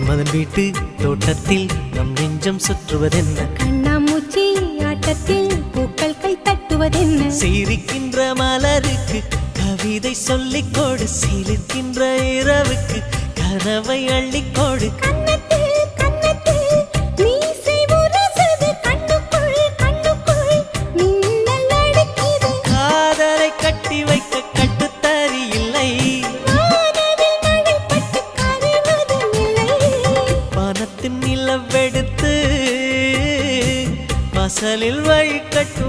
மன்மதன் வீட்டு தோட்டத்தில் நம் நெஞ்சம் சுற்றுவதென்ன? கண்ணாமூச்சி ஆட்டத்தில் பூக்கள் கை தட்டுவதென்ன? சிரிக்கின்ற மலருக்கு கவிதை சொல்லிக்கோடு, சிரிக்கின்ற இரவுக்கு கனவை அள்ளிக்கோடு. காதலை கட்டி வைக்க கட்டுத்தறி இல்லை, வானத்தின் நிலவெடுத்து வாசலில் வழி கட்டு